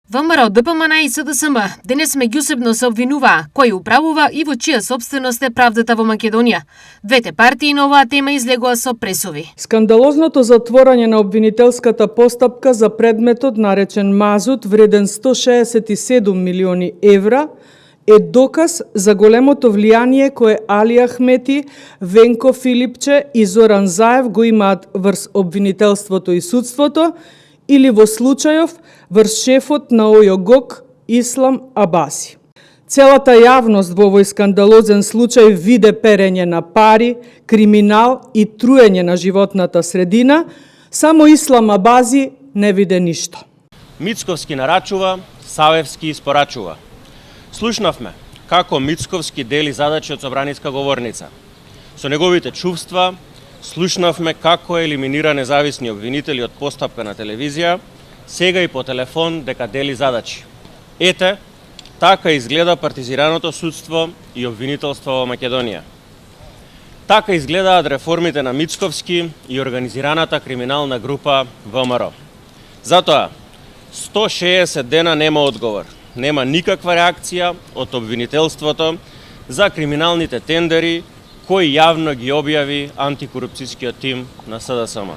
ВМРО, ДПМН и СДСМ денес меѓусебно се обвинуваа кој управува и во чија сопственост е правдата во Македонија. Двете партии на оваа тема излегоа со пресови. Скандалозното затворање на обвинителската постапка за предметот наречен мазут вреден 167 милиони евра е доказ за големото влијание кое Али Ахмети, Венко Филипче и Зоран Заев го имаат врз обвинителството и судството, или во случајов врз шефот на ОЈО-ГОК Ислам Абаси. Целата јавност во овој скандалозен случај виде перење на пари, криминал и труење на животната средина, само Ислам Абаси не виде ништо. Мицковски нарачува, Савевски испорачува. Слушнавме како Мицковски дели задачи од собраниска говорница. Со неговите чувства, слушнавме како елиминира независни обвинители од постапка на телевизија, сега и по телефон дека дели задачи. Ете, така изгледа партизираното судство и обвинителство во Македонија. Така изгледаат реформите на Мицковски и организираната криминална група ВМРО. Затоа, 160 дена нема одговор, нема никаква реакција од обвинителството за криминалните тендери кој јавно ги објави антикорупцијскиот тим на СДСМ.